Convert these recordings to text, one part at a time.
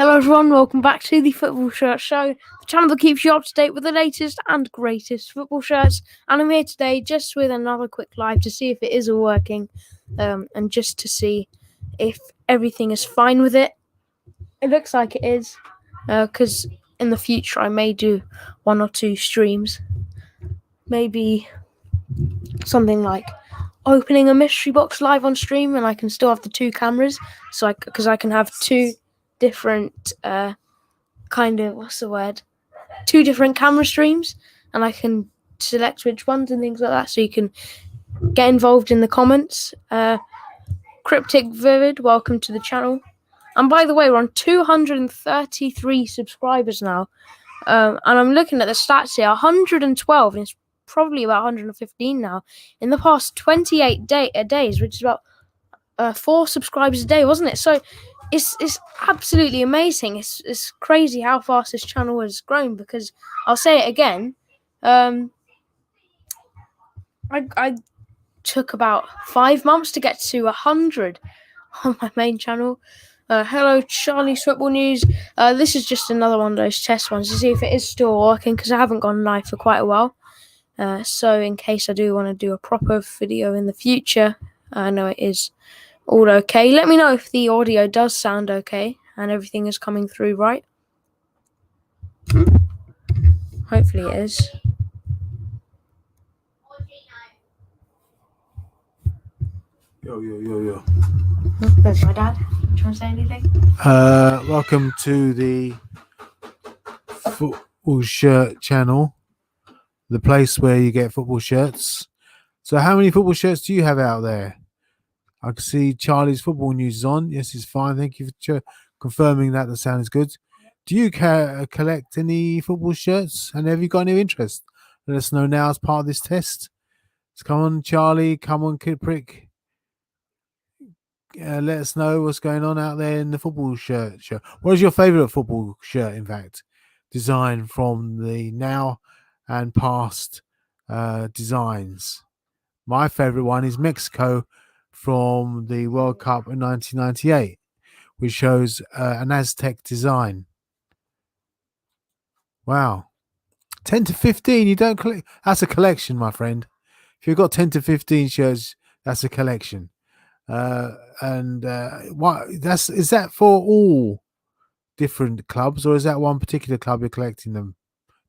Hello everyone, welcome back to the Football Shirt Show, the channel that keeps you up to date with the latest and greatest football shirts. And I'm here today just with another quick live to see if it is all working, and just to see if everything is fine with it. It looks like it is, because in the future I may do 1 or 2 streams, maybe something like opening a mystery box live on stream, and I can still have the 2 cameras, so because I can have 2 different two different camera streams, and I can select which ones and things like that, so you can get involved in the comments. Cryptic Vivid, welcome to the channel. And by the way, we're on 233 subscribers now, and I'm looking at the stats here, 112, and it's probably about 115 now in the past 28 days, which is about 4 subscribers a day, wasn't it? So it's absolutely amazing. It's crazy how fast this channel has grown, because I'll say it again, I took about 5 months to get to 100 on my main channel. Hello, Charlie's Football News. This is just another one of those test ones to see if it is still working, because I haven't gone live for quite a while. So in case I do want to do a proper video in the future, I know it is all okay. Let me know if the audio does sound okay and everything is coming through right. Hopefully it is. Yo. There's my dad. Trying to say anything? Welcome to the Football Shirt channel, the place where you get football shirts. So how many football shirts do you have out there? I can see Charlie's Football News is on. Yes, it's fine. Thank you for confirming that the sound is good. Do you collect any football shirts? And have you got any interest? Let us know now as part of this test. So come on, Charlie. Come on, Kid Prick. Let us know what's going on out there in the football shirt. What is your favourite football shirt, in fact? Design from the now and past designs. My favourite one is Mexico from the World Cup in 1998, which shows an Aztec design. Wow. 10 to 15, you don't collect. That's a collection, my friend. If you've got 10 to 15 shirts, that's a collection. Is that for all different clubs, or is that one particular club you're collecting them,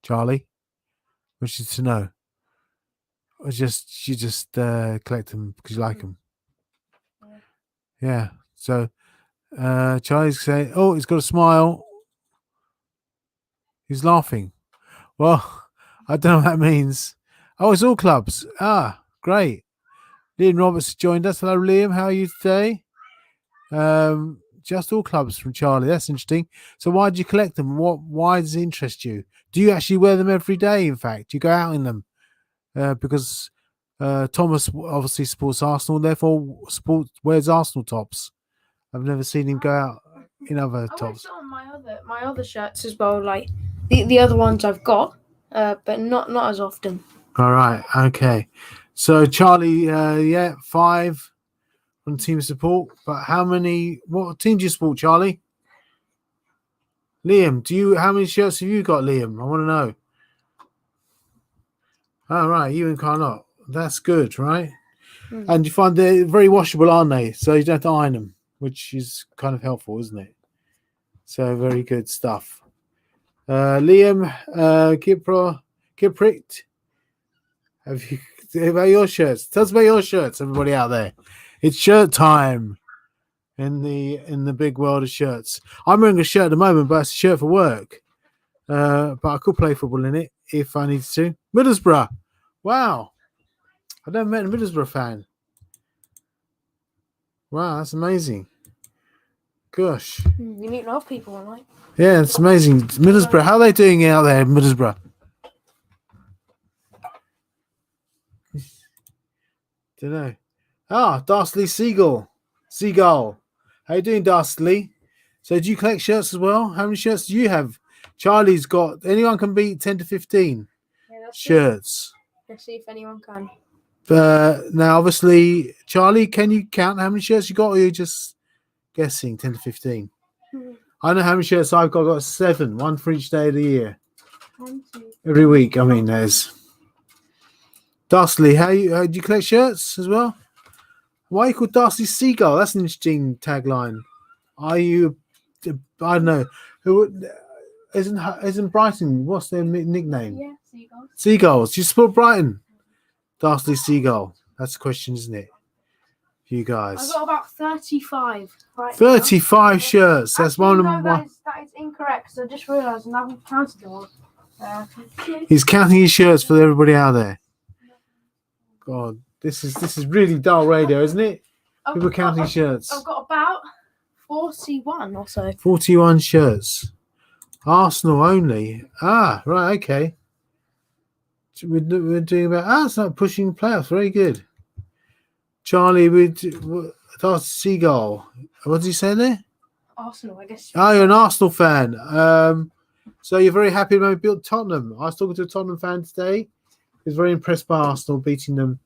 Charlie? Which is to know. Or you just collect them because you like them? Yeah. So Charlie's saying, oh, he's got a smile. He's laughing. Well, I don't know what that means. Oh, it's all clubs. Ah, great. Liam Roberts has joined us. Hello, Liam. How are you today? Just all clubs from Charlie. That's interesting. So why do you collect them? Why does it interest you? Do you actually wear them every day, in fact? Do you go out in them? Because Thomas obviously supports Arsenal, therefore wears Arsenal tops. I've never seen him go out in other tops. I wear on my other shirts as well, like the other ones I've got, but not as often. All right. Okay. So Charlie, 5 on team support. But what team do you support, Charlie? Liam, how many shirts have you got, Liam? I want to know. All right, you and Carnot. That's good, right? And you find they're very washable, aren't they? So you don't have to iron them, which is kind of helpful, isn't it? So very good stuff. Liam, get pricked. Have you about your shirts? Tell us about your shirts, everybody out there. It's shirt time in the big world of shirts. I'm wearing a shirt at the moment, but it's a shirt for work. But I could play football in it if I needed to. Middlesbrough. Wow. I've never met a Middlesbrough fan. Wow, that's amazing. Gosh. You meet a lot of people, right? Yeah, it's amazing. Middlesbrough. How are they doing out there, Middlesbrough? Don't know. Darsley Seagull. How you doing, Darsley? So do you collect shirts as well? How many shirts do you have? Charlie's got... Anyone can beat 10 to 15 shirts. Let's see if anyone can. Now, obviously, Charlie, can you count how many shirts you got, or are you just guessing 10 to 15? I know how many shirts I've got. I've got 7, one for each day of the year. 1, 2. Every week. I mean, there's Dastly. How do you collect shirts as well? Why are you called Dastly Seagull? That's an interesting tagline. Are you? I don't know. Who isn't Brighton? What's their nickname? Yeah, Seagulls. Seagulls. You support Brighton? Dastly Seagull. That's the question, isn't it? For you guys. I've got about 35 right 35 now. shirts. That's Actually, one of no, them. that is incorrect because I just realised and I haven't counted them all. He's counting his shirts for everybody out there. God, this is really dull radio, isn't it? People counting shirts. I've got about 41 or so. 41 shirts. Arsenal only. Ah, right, okay. So we're doing about. It's not pushing playoffs. Very good. Charlie, that's Seagull. What did he say there? Arsenal, I guess. Oh, you're an Arsenal fan. So you're very happy when we built Tottenham. I was talking to a Tottenham fan today. He was very impressed by Arsenal beating them.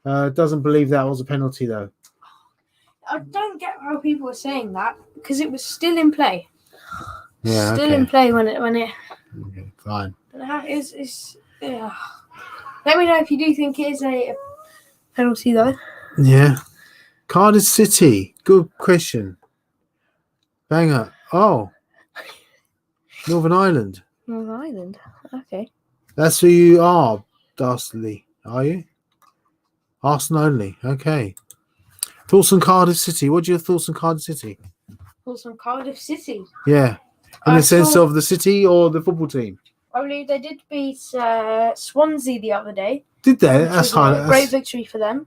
Doesn't believe that was a penalty, though. I don't get how people are saying that because it was still in play. Yeah, still in play when it. Okay, fine. Yeah. Let me know if you do think it is a penalty, though. Yeah. Cardiff City. Good question. Banger. Oh. Northern Ireland. Northern Ireland. Okay. That's who you are, Dastly. Are you? Arsenal only. Okay. Thoughts on Cardiff City. What are your thoughts on Cardiff City? Thoughts on Cardiff City? Yeah. In the sense of the city or the football team? I believe they did beat Swansea the other day. Did they? That's high. Great victory for them.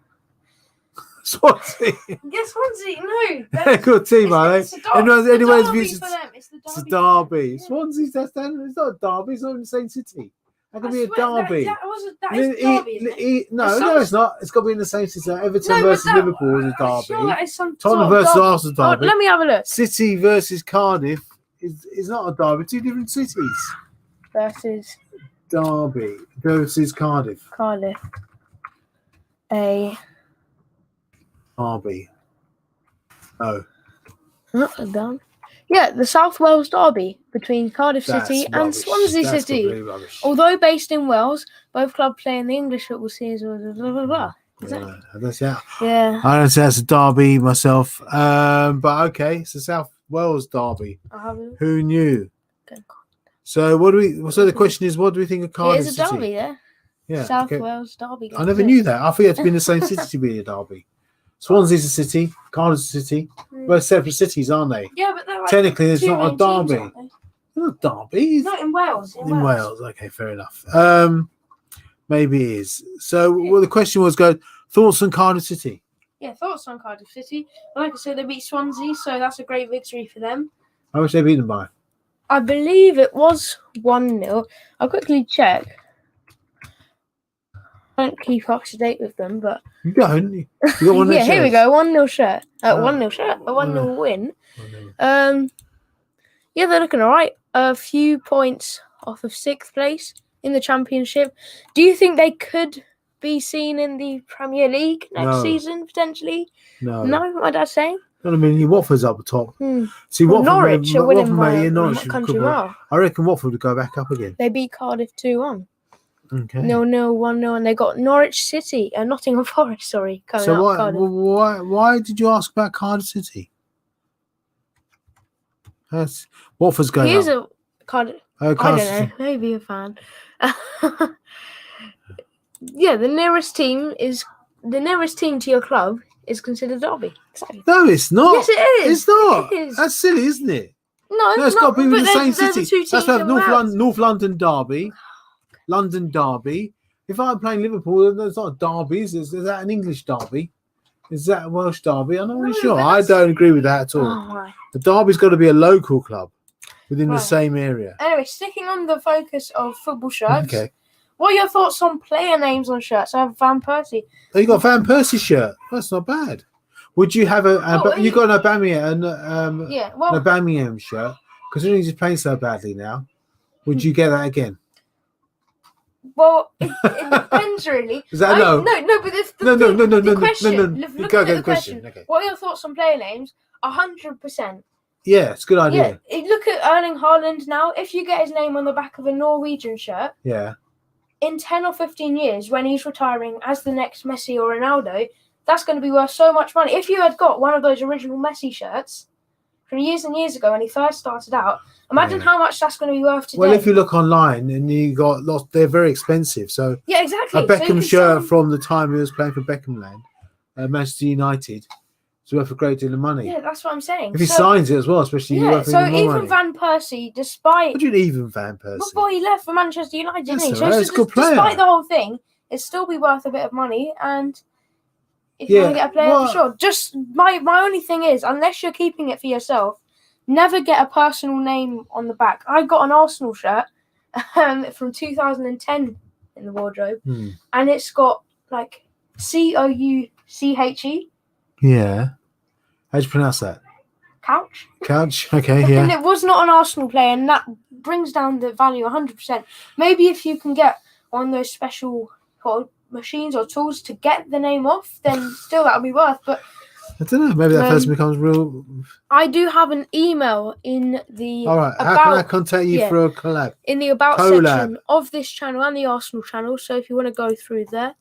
Swansea. Yes, Swansea. No. They're a good team, are they? Anyone's views. It's It's a derby. Swansea's it's not a derby. It's not in the same city. That could be a derby. That is derby. No, it's not. It's got to be in the same city. Everton versus Liverpool is a derby. Sure, that is some Tottenham versus Arsenal derby. Let me have a look. City versus Cardiff is not a derby. 2 different cities. Versus Derby versus Cardiff. A Derby. Oh. Not a derby. Yeah, the South Wales derby between Cardiff City and Swansea City. Completely Although based in Wales, both clubs play in the English football season. Blah, blah, blah. Yeah. I don't say that's a derby myself. But okay, it's a South Wales derby. Who knew? So the question is, what do we think of Cardiff City? It is a derby, yeah. Yeah. South Wales derby. I never knew that. I thought you had to be in the same city to be a derby. Swansea's a city, Cardiff's a city. Both separate cities, aren't they? Yeah, but they're like technically it's not a derby. Teams, not a derby. Not in Wales. In Wales. Okay, fair enough. Maybe it is. So the question was, thoughts on Cardiff City? Yeah, thoughts on Cardiff City. Like I said, they beat Swansea, so that's a great victory for them. How much they beat them by? I believe it was 1-0. I'll quickly check. I don't keep up to date with them, but you don't. You got one. Yeah, here we go. 1-0 shirt. 1-0 shirt. A 1-0 win. Yeah, they're looking all right. A few points off of 6th place in the Championship. Do you think they could be seen in the Premier League next season potentially? No, my dad's saying. I mean, Watford's up the top. See, well, Norwich are winning by Norwich country mile. I reckon Watford would go back up again. They beat Cardiff 2-1. Okay. 0-0, 1-0, and they got Norwich City and Nottingham Forest. Sorry, coming out Cardiff. Why did you ask about Cardiff City? Watford's going Here's up. Cardiff. I don't know. Maybe a fan. Yeah, the nearest team to your club is considered derby. Exactly. No, it's not. Yes, it is. It's not. It is. That's silly, isn't it? No, it's got to be with the same city. That's North London derby. London derby. If I'm playing Liverpool, there's not a derby. Is that an English derby? Is that a Welsh derby? I'm not really sure. I don't agree with that at all. Right. The derby's got to be a local club within the same area. Anyway, sticking on the focus of football shirts. Okay. What are your thoughts on player names on shirts? I have Van Persie. Oh, you got Van Persie shirt. That's not bad. Would you have you got an Aubameyang shirt? Considering he's playing so badly now, would you get that again? Well, it depends really. Is that no? No, but the question. Look at the question. Okay. What are your thoughts on player names? 100%. Yeah, it's a good idea. Yeah, look at Erling Haaland now. If you get his name on the back of a Norwegian shirt, Yeah. in 10 or 15 years, when he's retiring as the next Messi or Ronaldo, that's going to be worth so much money. If you had got one of those original Messi shirts from years and years ago when he first started out, imagine how much that's going to be worth today. Well, if you look online and you got lots, they're very expensive. So yeah, exactly. a Beckham shirt from the time he was playing for Beckhamland, Manchester United, is worth a great deal of money. Yeah, that's what I'm saying. If he signs it as well, especially, yeah. worth So even more even money. Van Persie, despite What do you mean even Van Persie? before he left for Manchester United, didn't he? That's So all right. It's a good player. Despite the whole thing, it'd still be worth a bit of money. And if you want to get a player for sure, just my only thing is, unless you're keeping it for yourself, never get a personal name on the back. I got an Arsenal shirt from 2010 in the wardrobe, and it's got like Couche. Yeah. How do you pronounce that? Couch. Couch. Okay. Yeah. And it was not an Arsenal player, and that brings down the value 100%. Maybe if you can get one of those special machines or tools to get the name off, then still that would be worth. But I don't know. Maybe that person becomes real. I do have an email in the All right. How can I contact you for a collab? In the about section of this channel and the Arsenal channel. So if you want to go through there,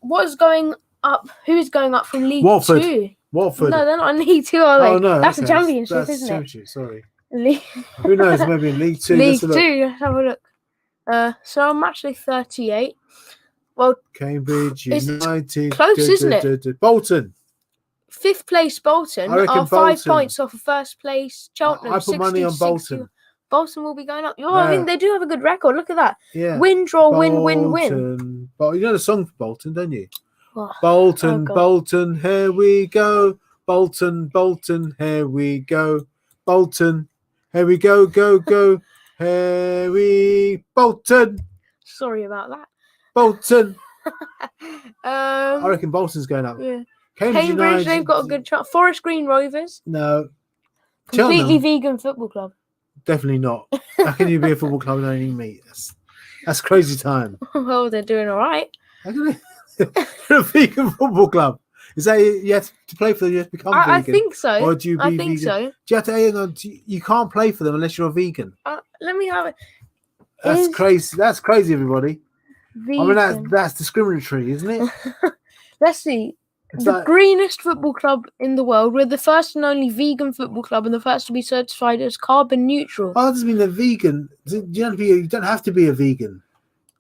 what is going up? Who is going up from League Watford. 2? Watford. No, they're not in League 2, are they? Oh no, that's the Championship, that's isn't championship, Sorry. it? Who knows? Maybe in League 2. League 2. Let's have a look. So I'm actually 38. Well, Cambridge United. Close, isn't it? Bolton. 5th place Bolton are Bolton. 5 points off of first place Cheltenham. I put money on Bolton. Bolton will be going up. Oh, I mean, they do have a good record. Look at that. Yeah. Win, draw, win, win, win. But you know the song for Bolton, don't you? Oh, Bolton, Bolton, here we go. Bolton, Bolton, here we go. Bolton, here we go, go, go. Here we Bolton. Sorry about that. Bolton. I reckon Bolton's going up. Yeah. Cambridge United, they've got a good chance. Forest Green Rovers. No. Completely vegan football club. Definitely not. How can you be a football club and don't eat meat? That's crazy time. Well, they're doing all right. You're a vegan football club. Is that you have to play for them? You have to become vegan. I think so. Or do you be I think vegan? so. Do you have to hang on? You can't play for them unless you're a vegan. Let me have it. That's crazy. That's crazy, everybody. Vegan. I mean, that's discriminatory, isn't it? Let's see. The greenest football club in the world. We're the first and only vegan football club and the first to be certified as carbon neutral. Oh, that doesn't mean they're vegan. You don't have to be a vegan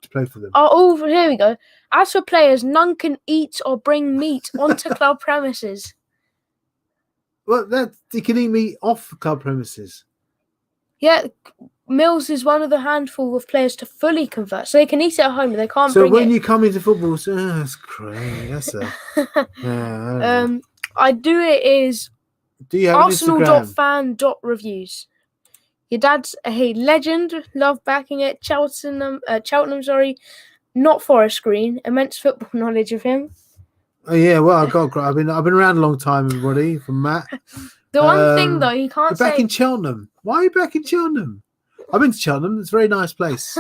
to play for them. Oh, here we go. As for players, none can eat or bring meat onto club premises. Well, you can eat meat off club premises. Yeah, Mills is one of the handful of players to fully convert, so they can eat it at home, but they can't. So bring when it. You come into football, that's crazy. That's I do it is. Do you have Arsenal.fan.reviews. Your dad's a legend. Love backing it. Cheltenham, not Forest Green. Immense football knowledge of him. Oh yeah, well I've been around a long time, everybody. From Matt. The one thing though, you can't say. Back in Cheltenham. Why are you back in Cheltenham? I've been to Cheltenham. It's a very nice place.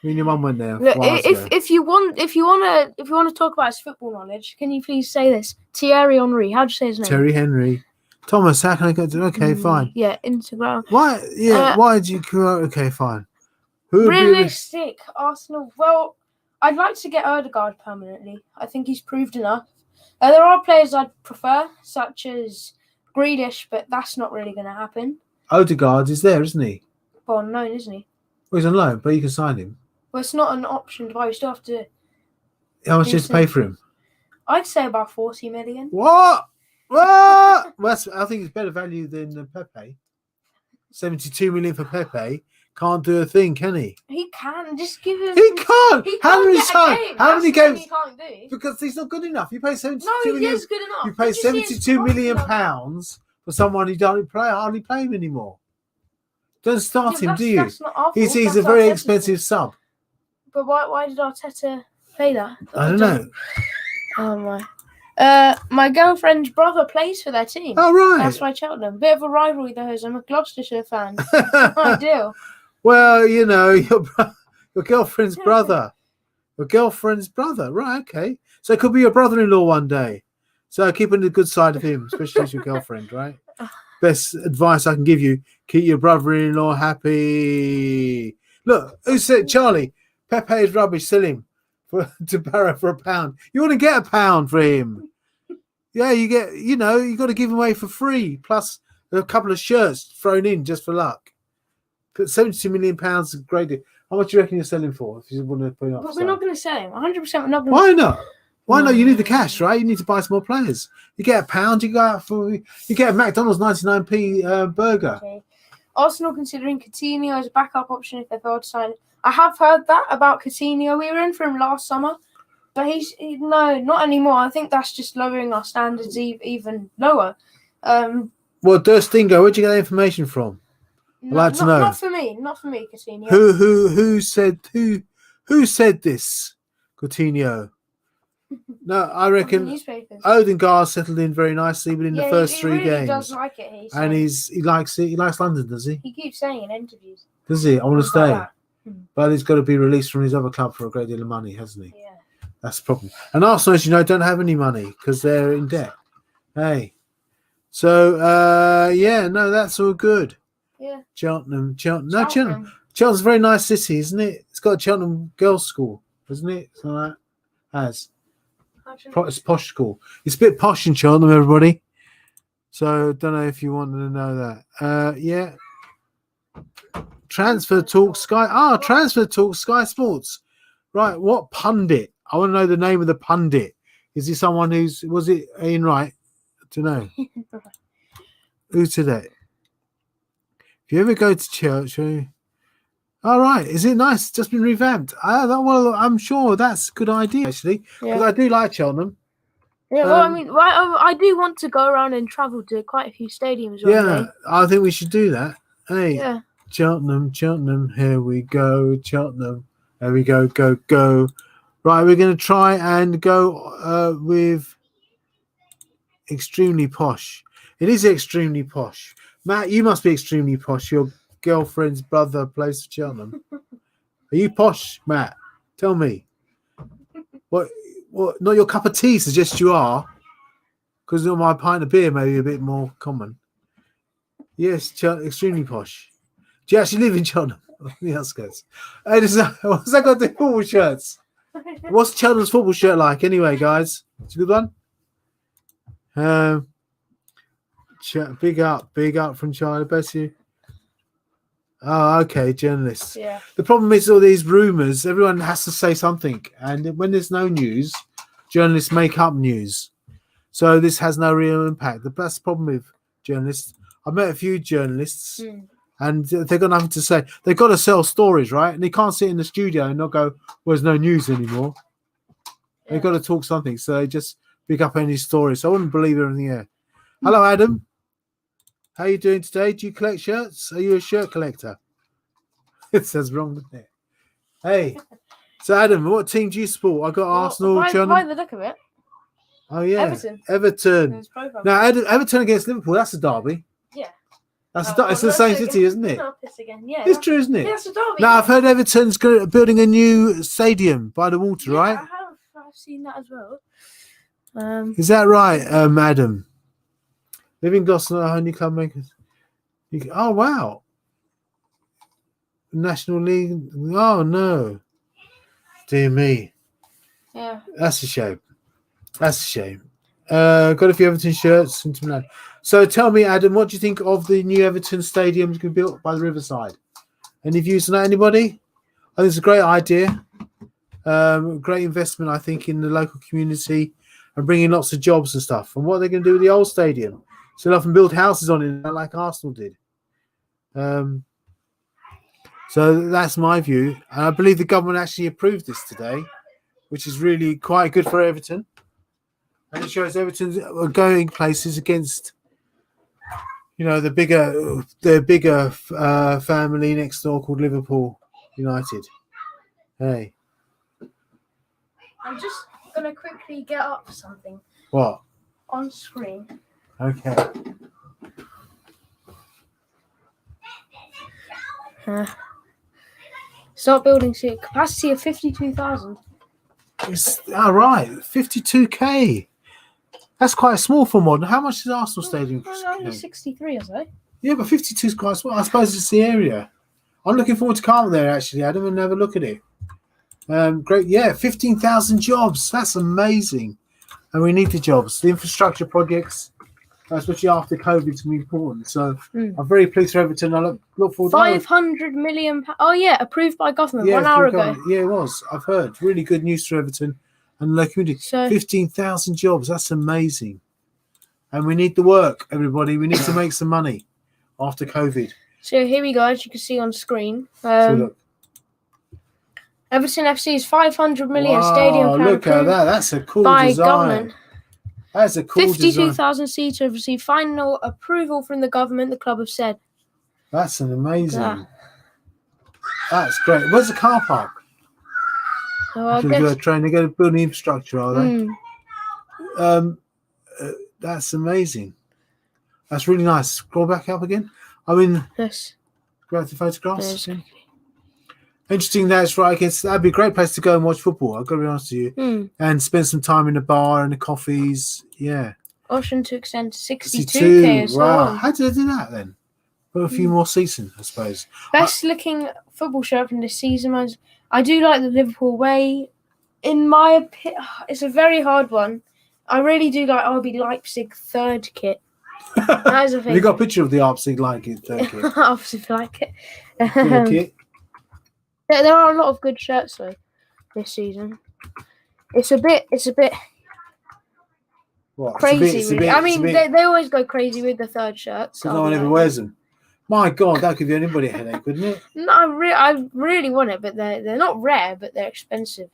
Me and your mum went there. Look, if you want to talk about his football knowledge, can you please say this? Thierry Henry. How'd you say his name? Thierry Henry. Thomas, how can I go to? Okay, fine. Yeah, Instagram. Why? Yeah, why did you? Okay, fine. Who realistic Arsenal? Well, I'd like to get Odegaard permanently. I think he's proved enough. There are players I'd prefer, such as Grealish, but that's not really going to happen. Odegaard is there, isn't he? Well, on loan, isn't he? Well, he's on loan, but you can sign him. Well, it's not an option to buy. We still have to. How much do you have to pay for him? I'd say about 40 million. What? What? Well, I think it's better value than Pepe. 72 million for Pepe. Can't do a thing, can he? He can. Just give him. He can't. How many times? How many games? He can't do. Because he's not good enough. You pay 72 million. million. Is good enough. You pay 72 million pounds for someone who hardly play him anymore. Don't start him, do you? That's not our fault. He's a very expensive sub. But why did Arteta pay that? I don't know. Oh my. My girlfriend's brother plays for their team. Oh right. That's why Cheltenham. Bit of a rivalry though, as I'm a Gloucestershire fan. Ideal. Well, you know, your girlfriend's brother. Your girlfriend's brother. Right, okay. So it could be your brother-in-law one day. So keep on the good side of him, especially as your girlfriend, right? best advice I can give you: keep your brother-in-law happy. Look, who said Charlie? Pepe is rubbish. Sell him to Barrow for £1. You want to get £1 for him? Yeah, you get. You got to give him away for free, plus a couple of shirts thrown in just for luck. Put £72 million is a great deal. How much do you reckon you're selling for? If you want to put it up, But we're not going to sell him. 100%. We're not going. Why not? Why not? You need the cash, right? You need to buy some more players. You get £1. You get a McDonald's 99p burger. Okay. Arsenal considering Coutinho as a backup option if they fail to sign. I have heard that about Coutinho. We were in for him last summer, but no, not anymore. I think that's just lowering our standards even lower. Well, Durstingo, where'd you get that information from? I'd like to know. Not for me, Coutinho. Who said this? Coutinho. No, I reckon Odegaard settled in very nicely within the first three games. He does like it. And he likes it. He likes London, does he? He keeps saying in interviews. Does he? I want to stay. But he's got to be released from his other club for a great deal of money, hasn't he? Yeah. That's the problem. And Arsenal, as you know, don't have any money because they're in debt. Hey. So, that's all good. Yeah. Cheltenham. Cheltenham's a very nice city, isn't it? It's got a Cheltenham girls' school, isn't it? Something like that. It's posh school. It's a bit posh in Cheltenham, everybody. So, don't know if you wanted to know that. Transfer talk Sky. Transfer talk Sky Sports. Right. What pundit? I want to know the name of the pundit. Is he someone was it Ian Wright? To know. Who's that? If you ever go to church, all right, is it nice? Just been revamped. Well, I'm sure that's a good idea actually, because I do like Cheltenham. Yeah, well, I do want to go around and travel to quite a few stadiums. I think we should do that. Hey, Cheltenham, here we go, Cheltenham, there we go, go. Right, we're going to try and go with extremely posh. It is extremely posh. Matt, you must be extremely posh. Your girlfriend's brother plays for Cheltenham. Are you posh, Matt? Tell me. What? Not your cup of tea suggests you are, because my pint of beer may be a bit more common. Yes, extremely posh. Do you actually live in Cheltenham? The outskirts. What's that got to do with football shirts? What's Cheltenham's football shirt like anyway, guys? It's a good one. Big up from China, bless you. Oh, okay, journalists. Yeah. The problem is all these rumours. Everyone has to say something, and when there's no news, journalists make up news. So this has no real impact. That's the problem with journalists. I met a few journalists, and they've got nothing to say. They've got to sell stories, right? And they can't sit in the studio and not go, "Well, there's no news anymore." Yeah. They've got to talk something, so they just pick up any story. So I wouldn't believe everything here. Hello, Adam. How are you doing today? Do you collect shirts? Are you a shirt collector? It says wrong, doesn't it? Hey, so Adam, what team do you support? I got Arsenal. By the look of it. Oh yeah, Everton. Now Everton against Liverpool. That's a derby. Yeah. It's the same city, isn't it? Yeah. It's true, isn't it? Yeah, it's a derby. Now I've heard Everton's building a new stadium by the water, right? I've seen that as well. Is that right, Adam? Living Gloucester, only club makers. Oh wow! National League. Oh no! Dear me. Yeah. That's a shame. Got a few Everton shirts. So tell me, Adam, what do you think of the new Everton stadium to be built by the Riverside? Any views on that? Anybody? I think it's a great idea. Great investment, I think, in the local community and bringing lots of jobs and stuff. And what are they going to do with the old stadium? So they'll often build houses on it like Arsenal did. So that's my view. And I believe the government actually approved this today, which is really quite good for Everton. And it shows Everton's going places against, the bigger family next door called Liverpool United. Hey. I'm just going to quickly get up something. What? On screen. Okay. Start building soon. Capacity of 52,000. It's all right. 52K. That's quite small for modern. How much is Arsenal Stadium? Only 63, I say. Yeah, but 52 is quite small. I suppose it's the area. I'm looking forward to coming there, actually, Adam, and have a look at it. Great. Yeah, 15,000 jobs. That's amazing. And we need the jobs. The infrastructure projects, especially after COVID, is important. So I'm very pleased for Everton. I look forward to 500 million. Oh, yeah, approved by government 1 hour ago. Yeah, it was. I've heard. Really good news for Everton and the community. So, 15,000 jobs. That's amazing. And we need the work, everybody. We need to make some money after COVID. So here we go, as you can see on screen. So look. Everton FC's 500 million Wow, stadium plan look at that. That's a cool by design. government. That's a cool 52,000 seats have received final approval from the government, the club have said. That's an amazing. That's great. Where's the car park? So They're trying to get a building infrastructure, are they? That's amazing. That's really nice. Scroll back up again. I mean, yes. Go to photographs. Yes. Interesting. That's right. That'd be a great place to go and watch football. I've got to be honest with you, and spend some time in the bar and the coffees. Yeah. Option to extend to 62k as well. Wow. How did they do that then? Put a few more seats in, I suppose. Best looking football shirt from this season. I do like the Liverpool way. In my opinion, it's a very hard one. I really do like RB Leipzig third kit. That is a thing. You got a picture of the RB Leipzig third kit. Obviously, like it. Good kit. There are a lot of good shirts though this season. It's a bit what? crazy. They always go crazy with the third shirts. Because no one ever wears them. My God, that could give anybody a headache, wouldn't it? No, I really want it, but they're not rare, but they're expensive.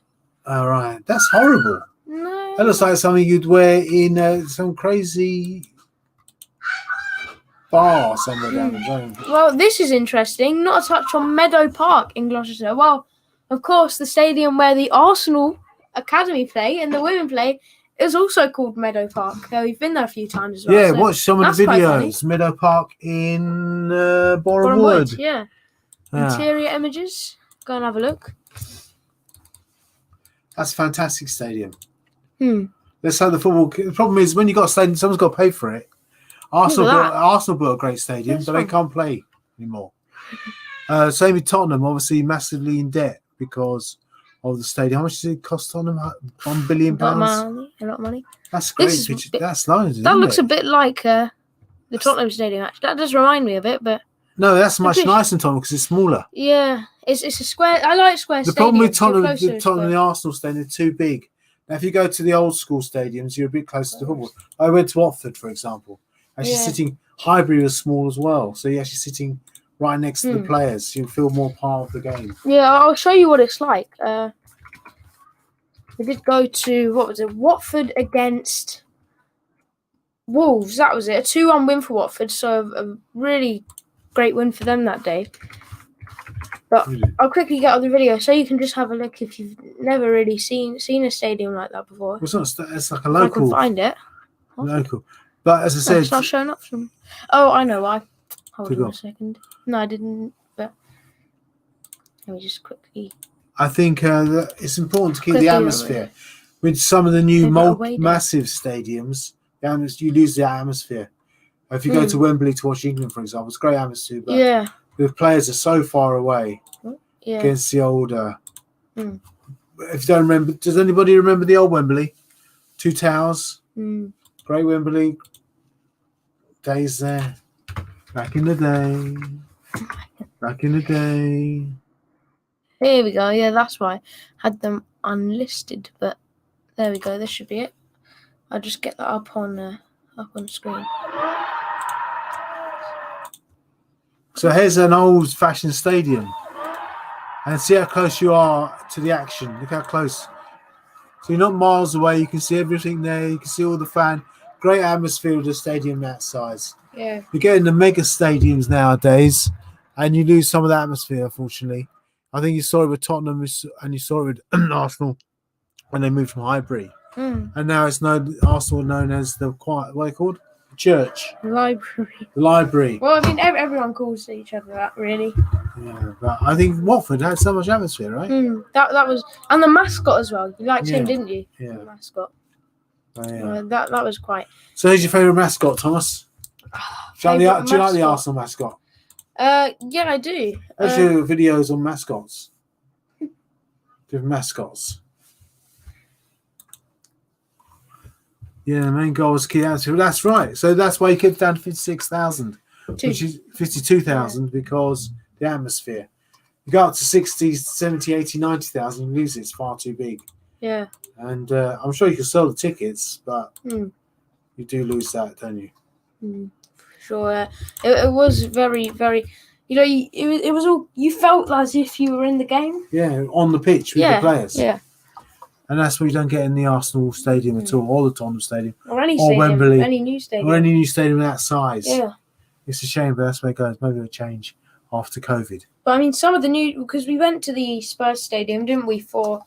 All right, that's horrible. No, that looks like something you'd wear in some crazy bar somewhere down the road. Well, this is interesting. Not a touch on Meadow Park in Gloucestershire. Well, of course, the stadium where the Arsenal Academy play and the women play is also called Meadow Park. We've been there a few times as well. Yeah, watch some of the videos. Meadow Park in Boreham Wood. Yeah. Interior images. Go and have a look. That's a fantastic stadium. Let's say the football. The problem is when you got a stadium, someone's got to pay for it. Arsenal built a great stadium, but they can't play anymore. Same with Tottenham, obviously massively in debt because of the stadium. How much does it cost Tottenham? £1 billion. A lot of money. That's great. That's loads. That looks a bit like the Tottenham Stadium. Actually, that does remind me of it, but no, that's much nicer than Tottenham because it's smaller. Yeah, it's a square. I like square. The problem with Tottenham and the Arsenal stadium, they're too big. Now, if you go to the old school stadiums, you're a bit closer to football. I went to Watford, for example. Actually, sitting Highbury was small as well, so you're actually sitting right next to the players. You feel more part of the game. Yeah, I'll show you what it's like. We did go to Watford against Wolves. That was it. A 2-1 win for Watford, so a really great win for them that day. But I'll quickly get on the video so you can just have a look if you've never really seen a stadium like that before. It's like a local. I can find it. Local. But as I said, it's not showing up for me. Oh, I know why. Hold on a second. No, I didn't. But let me just quickly. I think it's important to keep the atmosphere. With some of the new massive stadiums, you lose the atmosphere. If you go to Wembley to watch England, for example, it's great atmosphere. But the players are so far away against the older. If you don't remember, does anybody remember the old Wembley? Two Towers. Great Wembley. Days there. Back in the day. Here we go. Yeah, that's why I had them unlisted. But there we go. This should be it. I'll just get that up on screen. So here's an old-fashioned stadium. And see how close you are to the action. Look how close. So you're not miles away. You can see everything there. You can see all the fan. Great atmosphere of the stadium that size. Yeah. You're getting the mega stadiums nowadays, and you lose some of the atmosphere, unfortunately. I think you saw it with Tottenham and you saw it with Arsenal when they moved from Highbury. And now it's Arsenal known as what are they called? The church. Library. Well, I mean, everyone calls each other that, really. Yeah, but I think Watford had so much atmosphere, right? That was, and the mascot as well. You liked him, didn't you? Yeah. The mascot. Oh, yeah. That was quite. So, who's your favourite mascot, Thomas? Do you like the Arsenal mascot? Yeah, I do. Let's do videos on mascots. Different mascots. Yeah, the main goal was key answer. That's right. So that's why he kept down to 56,000, which is 52,000 because the atmosphere. You go up to 60, 70, 80, 90,000, you lose it. It's far too big. Yeah. And I'm sure you can sell the tickets, but you do lose that, don't you? Sure. It was very, very. It was all. You felt as if you were in the game. Yeah, on the pitch with the players. Yeah. And that's what you don't get in the Arsenal stadium at all, or the Tottenham stadium, or any stadium, Wembley, any new stadium, or any new stadium that size. Yeah. It's a shame, but that's where it goes. Maybe it'll change after COVID. But I mean, some of the new, because we went to the Spurs stadium, didn't we, for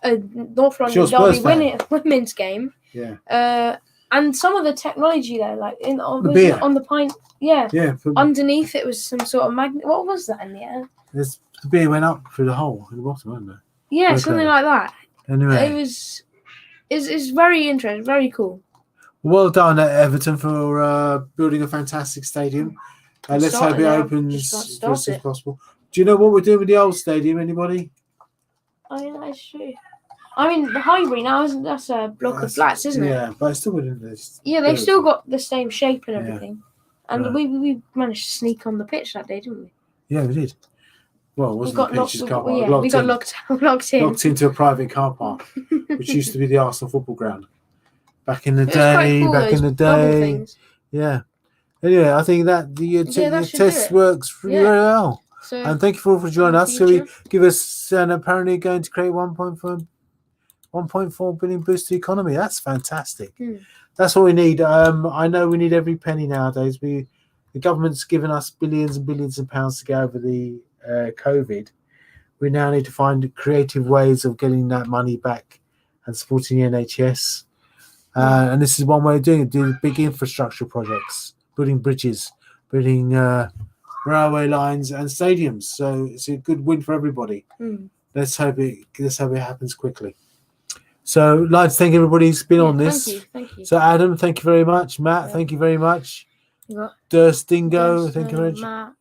a North London Derby women's game? Yeah. And some of the technology there, like on the pint, underneath it was some sort of magnet. What was that in the air? The beer went up through the hole in the bottom, wasn't it? Yeah, something like that. Anyway, it's very interesting, very cool. Well done at Everton for building a fantastic stadium. Let's hope it opens as soon as possible. Do you know what we're doing with the old stadium? Anybody? Oh, yeah, that's true. I mean, the Highbury now that's a block of flats, isn't it? Yeah, but it's still within this. Yeah, they've still got the same shape and everything. Yeah. And we managed to sneak on the pitch that day, didn't we? Yeah, we did. Well, it wasn't the pitch's car park. We got locked in. Locked into a private car park, which used to be the Arsenal football ground. Back in the day, cool, Yeah. Anyway, I think that the test works really very well. So, and thank you for joining us. So we give us apparently going to create 1.4 billion boost to the economy. That's fantastic. That's what we need. I know we need every penny nowadays. The government's given us billions and billions of pounds to get over the COVID. We now need to find creative ways of getting that money back and supporting the NHS. And this is one way of doing it, doing big infrastructure projects, building bridges, building railway lines and stadiums. So it's a good win for everybody. Let's hope it happens quickly. So I'd like to thank everybody who's been on this. Thank you. So Adam, thank you very much. Matt, thank you very much. Durstingo, thank you very much. Matt.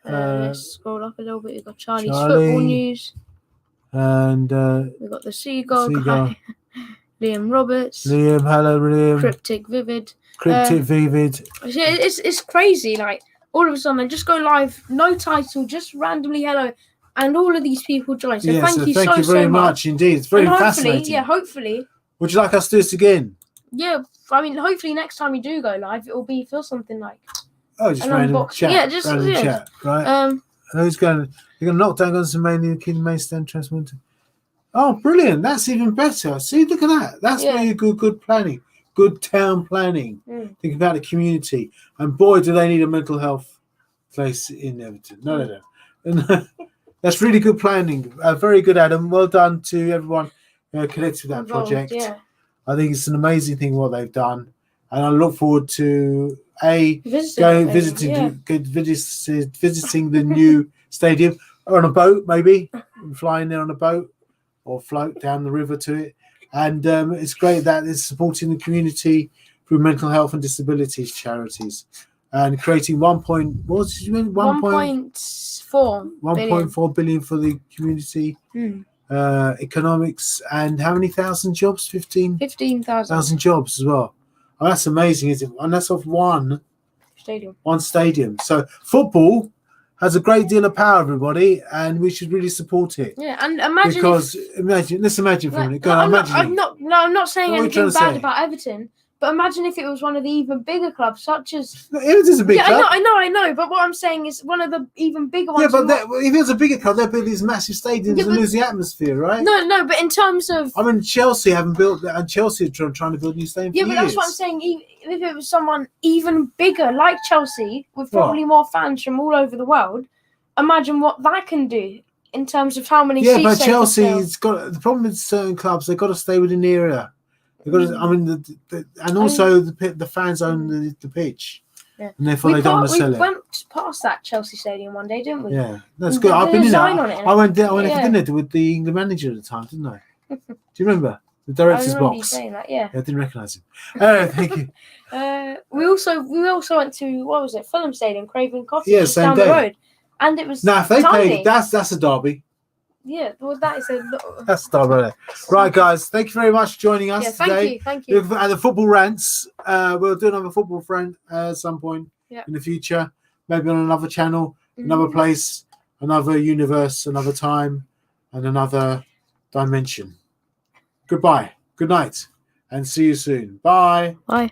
Let's scroll up a little bit. We've got Charlie's football news. And we've got the Seagull guy. Liam Roberts. Hello Liam. Cryptic Vivid. It's crazy. Like all of a sudden, I just go live, no title, just randomly hello, and all of these people join. So thank you very much indeed. It's very fascinating. Hopefully. Would you like us to do this again? Yeah, I mean, hopefully next time we do go live, it will be something like. Just random chat. Yeah, just random chat, right? Who's going? You're going to knock down guns and main stand transmitter. Oh, brilliant! That's even better. See, look at that. That's really good planning, good town planning. Think about the community, and boy, do they need a mental health place in Everton. No. That's really good planning. Very good, Adam. Well done to everyone connected with that project. Yeah. I think it's an amazing thing what they've done, and I look forward to visiting the new stadium on a boat, maybe flying there on a boat. Or float down the river to it. And it's great that it's supporting the community through mental health and disabilities charities and creating 1.4 billion for the community, economics, and how many thousand jobs? 15,000 jobs as well. Oh, that's amazing, isn't it? And that's off one stadium. So football has a great deal of power, everybody, and we should really support it. Yeah, and imagine let's imagine for a minute. I'm not saying anything bad about Everton, but imagine if it was one of the even bigger clubs, such as. Everton's a big club. I know, but what I'm saying is one of the even bigger ones. Yeah, but if it was a bigger club, they'd build these massive stadiums and lose the atmosphere, right? No, but in terms of. I mean, Chelsea haven't built that, and Chelsea are trying to build new stadiums. Yeah, but that's what I'm saying. If it was someone even bigger, like Chelsea, with probably more fans from all over the world, imagine what that can do in terms of how many seats. Yeah, but Chelsea's got the problem with certain clubs. They've got to stay within the area. They've got to, I mean, the fans own the pitch, and therefore they don't want to sell it. We went past that Chelsea stadium one day, didn't we? Yeah, that's good. I've been in there. I went for dinner with the England manager at the time, didn't I? Do you remember? The I director's remember you box. saying that. Yeah. I didn't recognise him. Thank you. We also went to, what was it, Fulham Stadium, Craven Cottage, Yeah, just same down day. the road, and it was Now, if they tiny. played, that's a derby. Yeah, well, that is a That's a derby. Right, guys. Thank you very much for joining us yeah. today. Thank you. And the football rants. We'll do another football friend at some point Yeah. in the future. Maybe on another channel, another place, another universe, another time, and another dimension. Goodbye. Good night. And see you soon. Bye. Bye.